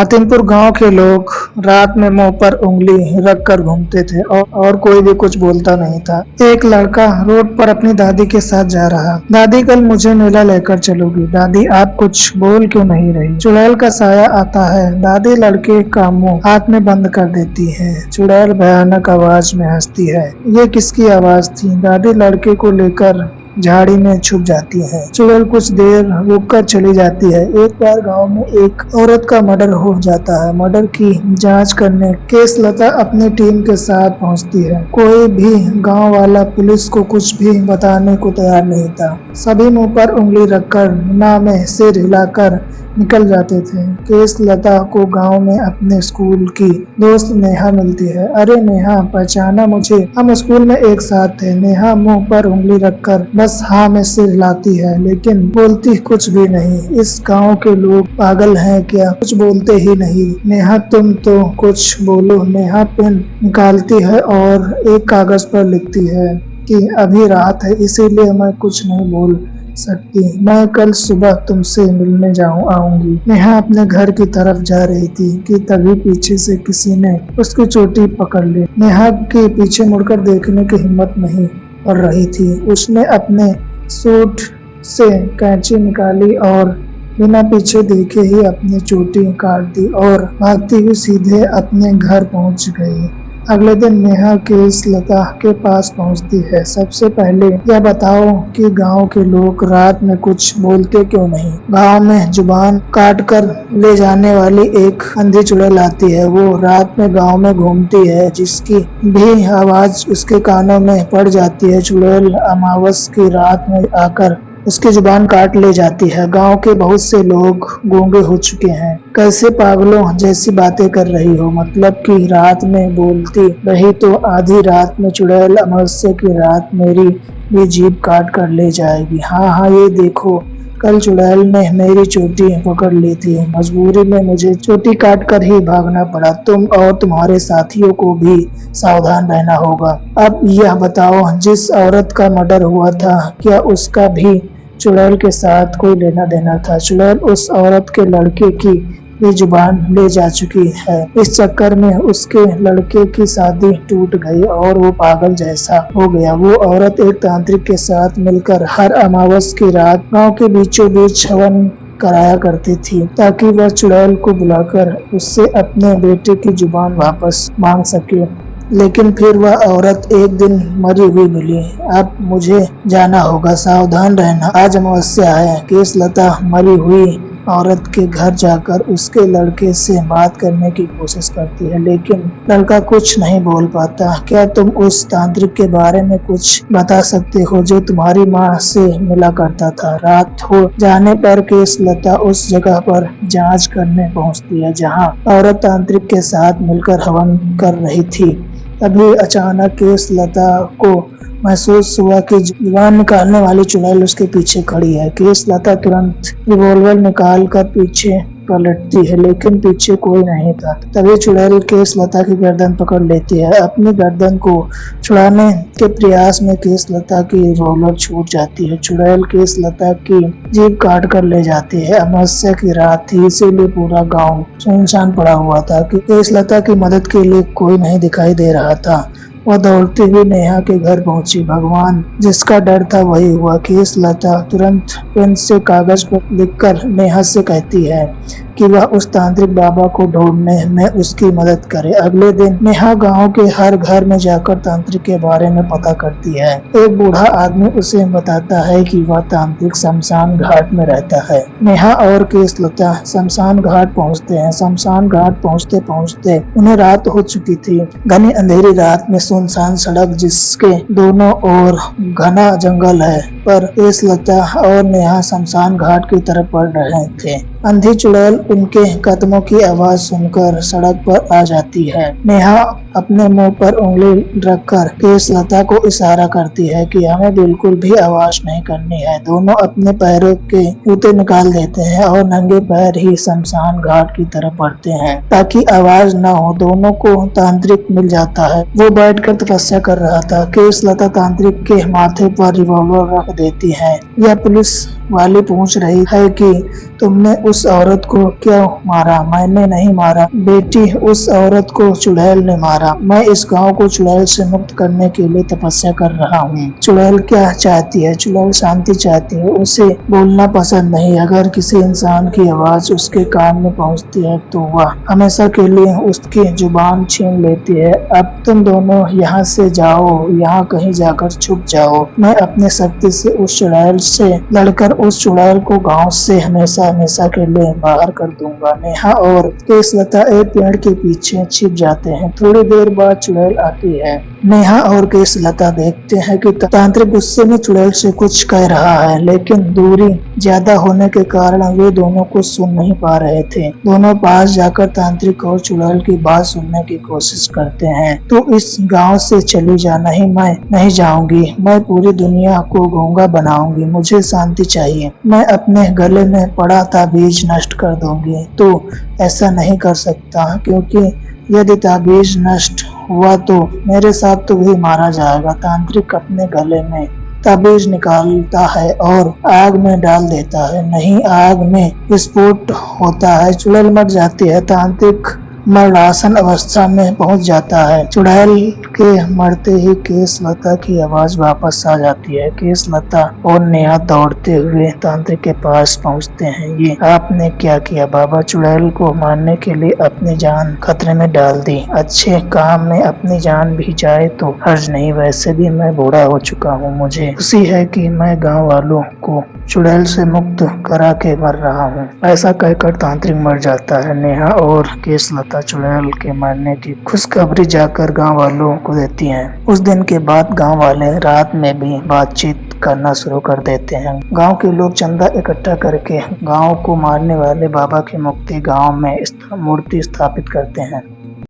हातिमपुर गांव के लोग रात में मुंह पर उंगली रखकर घूमते थे और कोई भी कुछ बोलता नहीं था। एक लड़का रोड पर अपनी दादी के साथ जा रहा। दादी, कल मुझे मेला लेकर चलोगी? दादी, आप कुछ बोल क्यों नहीं रही? चुड़ैल का साया आता है। दादी लड़के का मुंह हाथ में बंद कर देती है। चुड़ैल भयानक आवाज में हंसती है। ये किसकी आवाज थी? दादी लड़के को लेकर झाड़ी में छुप जाती है। चुड़ैल कुछ देर रुक कर चली जाती है। एक बार गांव में एक औरत का मर्डर हो जाता है। मर्डर की जांच करने केसलता अपनी टीम के साथ पहुंचती है। कोई भी गांव वाला पुलिस को कुछ भी बताने को तैयार नहीं था। सभी मुंह पर उंगली रखकर ना में सिर हिलाकर निकल जाते थे। केसलता को गांव में अपने स्कूल की दोस्त नेहा मिलती है। अरे नेहा, पहचाना मुझे? हम स्कूल में एक साथ थे। नेहा मुंह पर उंगली रखकर बस हाँ में सिर हिलाती है, लेकिन बोलती कुछ भी नहीं। इस गांव के लोग पागल हैं क्या? कुछ बोलते ही नहीं। नेहा, तुम तो कुछ बोलो। नेहा पेन निकालती है और एक कागज पर लिखती है कि अभी रात है, इसीलिए मैं कुछ नहीं बोल सकती। मैं कल सुबह तुमसे मिलने आऊंगी। नेहा अपने घर की तरफ जा रही थी कि तभी पीछे से किसी ने उसकी चोटी पकड़ ली। नेहा के पीछे मुड़कर देखने की हिम्मत नहीं पड़ रही थी। उसने अपने सूट से कैंची निकाली और बिना पीछे देखे ही अपनी चोटी काट दी और भागती हुई सीधे अपने घर पहुंच गई। अगले दिन नेहा केसलता के पास पहुंचती है। सबसे पहले यह बताओ कि गांव के लोग रात में कुछ बोलते क्यों नहीं? गांव में जुबान काट कर ले जाने वाली एक अंधी चुड़ैल आती है। वो रात में गांव में घूमती है। जिसकी भी आवाज उसके कानों में पड़ जाती है, चुड़ैल अमावस की रात में आकर उसकी जुबान काट ले जाती है। गांव के बहुत से लोग गूंगे हो चुके हैं। कैसे पागलों जैसी बातें कर रही हो? मतलब कि रात में बोलती रही तो आधी रात में चुड़ैल अमावस्या की रात मेरी भी जीभ काट कर ले जाएगी। हाँ, ये देखो, कल चुड़ैल ने मेरी चोटी पकड़ ली थी। मजबूरी में मुझे चोटी काट कर ही भागना पड़ा। तुम और तुम्हारे साथियों को भी सावधान रहना होगा। अब यह बताओ, जिस औरत का मर्डर हुआ था, क्या उसका भी चुड़ैल के साथ कोई लेना देना था? चुड़ैल उस औरत के लड़के की भी जुबान ले जा चुकी है। इस चक्कर में उसके लड़के की शादी टूट गई और वो पागल जैसा हो गया। वो औरत एक तांत्रिक के साथ मिलकर हर अमावस की रात गांव के बीचों बीच हवन कराया करती थी, ताकि वह चुड़ैल को बुलाकर उससे अपने बेटे की जुबान वापस मांग सके। लेकिन फिर वह औरत एक दिन मरी हुई मिली। अब मुझे जाना होगा, सावधान रहना। आज अमावस्या है। केसलता मरी हुई औरत के घर जाकर उसके लड़के से बात करने की कोशिश करती है, लेकिन लड़का कुछ नहीं बोल पाता। क्या तुम उस तांत्रिक के बारे में कुछ बता सकते हो जो तुम्हारी माँ से मिला करता था? रात हो जाने पर केसलता उस जगह पर जांच करने पहुंचती है जहां औरत तांत्रिक के साथ मिलकर हवन कर रही थी। तभी अचानक केसलता को महसूस हुआ कि जुबान निकालने वाली चुड़ैल उसके पीछे खड़ी है। केसलता तुरंत रिवॉल्वर निकाल कर पीछे पलटती है, लेकिन पीछे कोई नहीं था। तभी चुड़ैल केसलता की गर्दन पकड़ लेती है। अपनी गर्दन को छुड़ाने के प्रयास में केसलता की रिवॉल्वर छूट जाती है। चुड़ैल केसलता की जीभ काट कर ले जाती है। अमावस्या की रात थी, इसीलिए पूरा गांव सुनसान पड़ा हुआ था कि केसलता की मदद के लिए कोई नहीं दिखाई दे रहा था। वह दौड़ती हुई नेहा के घर पहुंची। भगवान, जिसका डर था वही हुआ। केसलता तुरंत पेन से कागज पर लिखकर नेहा से कहती है कि वह उस तांत्रिक बाबा को ढूंढने में उसकी मदद करे। अगले दिन नेहा गांव के हर घर में जाकर तांत्रिक के बारे में पता करती है। एक बूढ़ा आदमी उसे बताता है कि वह तांत्रिक शमशान घाट में रहता है। नेहा और केसलता शमशान घाट पहुंचते हैं। शमशान घाट पहुंचते पहुंचते उन्हें रात हो चुकी थी। घनी अंधेरी रात में सुनसान सड़क, जिसके दोनों ओर घना जंगल है, पर केसलता और नेहा शमशान घाट की तरफ बढ़ रहे थे। अंधी चुड़ैल उनके कदमों की आवाज सुनकर सड़क पर आ जाती है। नेहा अपने मुंह पर उंगली रखकर केसलता को इशारा करती है कि हमें बिल्कुल भी आवाज नहीं करनी है। दोनों अपने पैरों के जूते निकाल देते हैं और नंगे पैर ही शमशान घाट की तरफ बढ़ते हैं ताकि आवाज न हो। दोनों को तांत्रिक मिल जाता है। वो बैठकर तपस्या कर रहा था। केसलता तांत्रिक के माथे पर रिवॉल्वर रख देती है। यह पुलिस वाली पूछ रही है कि तुमने उस औरत को क्यों मारा? मैंने नहीं मारा बेटी, उस औरत को चुड़ैल ने मारा। मैं इस गांव को चुड़ैल से मुक्त करने के लिए तपस्या कर रहा हूँ। चुड़ैल क्या चाहती है? चुड़ैल शांति चाहती है, उसे बोलना पसंद नहीं। अगर किसी इंसान की आवाज उसके कान में पहुंचती है तो वह हमेशा के लिए उसकी जुबान छीन लेती है। अब तुम दोनों यहाँ से जाओ, यहाँ कहीं जाकर छुप जाओ। मैं अपनी शक्ति से उस चुड़ैल से लड़कर उस चुड़ैल को गांव से हमेशा हमेशा के लिए बाहर कर दूंगा। नेहा और केशलता एक पेड़ के पीछे छिप जाते हैं। थोड़ी देर बाद चुड़ैल आती है। नेहा और केशलता देखते हैं कि तांत्रिक गुस्से में चुड़ैल से कुछ कह रहा है, लेकिन दूरी ज्यादा होने के कारण वे दोनों कुछ सुन नहीं पा रहे थे। दोनों पास जाकर तांत्रिक और चुड़ैल की बात सुनने की कोशिश करते हैं। तो इस गांव से चली जा। नहीं, मैं नहीं जाऊंगी। मैं पूरी दुनिया को गूंगा बनाऊंगी। मुझे शांति चाहिए। मैं अपने गले में पड़ा ताबीज नष्ट कर दूंगी। तो ऐसा नहीं कर सकता, क्योंकि यदि ताबीज नष्ट हुआ तो मेरे साथ तो भी मारा जाएगा। तांत्रिक अपने गले में ताबीज निकालता है और आग में डाल देता है। नहीं, आग में विस्फोट होता है, चुड़ैल मर जाती है। तांत्रिक मरणासन अवस्था में पहुंच जाता है। चुड़ैल के मरते ही केशलता की आवाज वापस आ जाती है। केशलता और नेहा दौड़ते हुए तांत्रिक के पास पहुंचते हैं। ये आपने क्या किया बाबा? चुड़ैल को मारने के लिए अपनी जान खतरे में डाल दी। अच्छे काम में अपनी जान भी जाए तो हर्ज नहीं। वैसे भी मैं बूढ़ा हो चुका हूँ। मुझे खुशी है कि मैं गाँव वालों को चुड़ैल से मुक्त करा के मर रहा हूँ। ऐसा कहकर तांत्रिक मर जाता है। नेहा और केशलता चुड़ैल के मरने की खुशखबरी जाकर गांव वालों को देती हैं। उस दिन के बाद गांव वाले रात में भी बातचीत करना शुरू कर देते हैं। गांव के लोग चंदा इकट्ठा करके गांव को मारने वाले बाबा की मुक्ति गांव में मूर्ति स्थापित करते हैं।